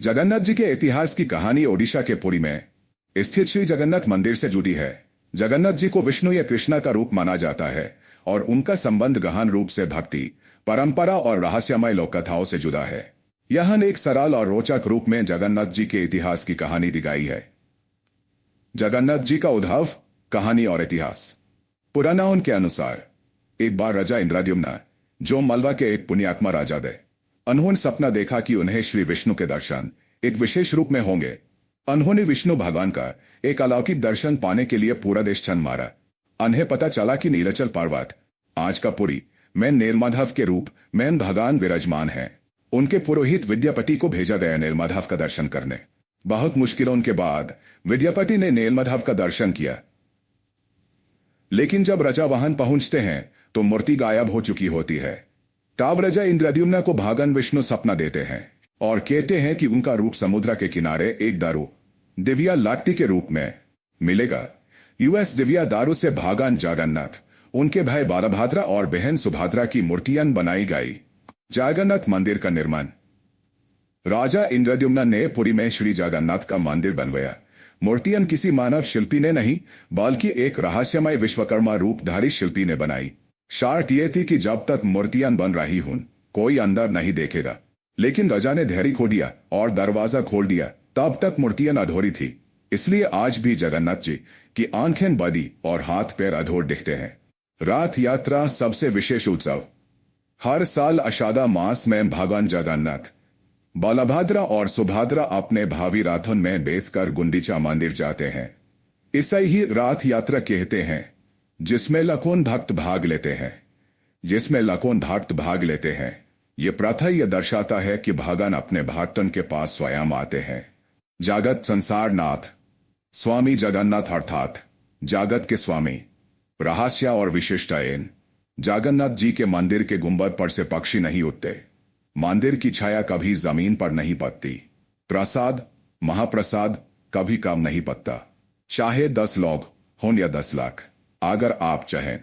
जगन्नाथ जी के इतिहास की कहानी ओडिशा के पुरी में स्थित श्री जगन्नाथ मंदिर से जुड़ी है। जगन्नाथ जी को विष्णु या कृष्णा का रूप माना जाता है और उनका संबंध गहन रूप से भक्ति, परंपरा और रहस्यमय लोक कथाओं से जुड़ा है। यहाँ एक सरल और रोचक रूप में जगन्नाथ जी के इतिहास की कहानी दिखाई है। जगन्नाथ जी का उद्भव, कहानी और इतिहास। पुराणों के अनुसार एक बार राजा इंद्रद्युम्न, जो मलवा के एक पुण्यात्मा राजा थे, उन्होंने सपना देखा कि उन्हें श्री विष्णु के दर्शन एक विशेष रूप में होंगे। उन्होंने विष्णु भगवान का एक अलौकिक दर्शन पाने के लिए पूरा देश छान मारा। उन्हें पता चला कि नीलाचल पर्वत, आज का पुरी में नीलमाधव के रूप में भगवान विराजमान है। उनके पुरोहित विद्यापति को भेजा गया नीलमाधव का दर्शन करने। बहुत मुश्किलों के बाद विद्यापति ने नीलमाधव का दर्शन किया, लेकिन जब राजा वहां पहुंचते हैं तो मूर्ति गायब हो चुकी होती है। तब राजा इंद्रद्युम्न को भगवान विष्णु सपना देते हैं और कहते हैं कि उनका रूप समुद्र के किनारे एक दारू दिव्या लाठी के रूप में मिलेगा। यूएस दिव्या दारू से भगवान जगन्नाथ, उनके भाई बलभद्र और बहन सुभद्रा की मूर्तियां बनाई गई। जगन्नाथ मंदिर का निर्माण। राजा इंद्रद्युम्न ने पुरी में श्री जगन्नाथ का मंदिर बनवाया। मूर्तियां किसी मानव शिल्पी ने नहीं, बल्कि एक रहस्यमय विश्वकर्मा रूपधारी शिल्पी ने बनाई। शर्त यह थी कि जब तक मूर्तियां बन रही हों कोई अंदर नहीं देखेगा। लेकिन राजा ने धैर्य खो दिया और दरवाजा खोल दिया। तब तक मूर्तियां अधूरी थी। इसलिए आज भी जगन्नाथ जी की आंखें बदी और हाथ पैर अधूर दिखते हैं। रथ यात्रा सबसे विशेष उत्सव। हर साल आषाढ़ मास में भगवान जगन्नाथ, बलभद्र और सुभद्रा अपने भावी रथों में बैठकर गुंडीचा मंदिर जाते हैं। इसे ही रथ यात्रा कहते हैं, जिसमें लाखों भक्त भाग लेते हैं। ये प्रथा यह दर्शाता है कि भगवान अपने भक्तों के पास स्वयं आते हैं। जगत संसार नाथ, स्वामी जगन्नाथ अर्थात जगत के स्वामी। रहस्य और विशिष्टताएं। जगन्नाथ जी के मंदिर के गुंबद पर से पक्षी नहीं उड़ते। मंदिर की छाया कभी जमीन पर नहीं पड़ती। प्रसाद, महाप्रसाद कभी कम नहीं पड़ता। चाहे 10 लोग हों या 10 लाख, अगर आप चाहें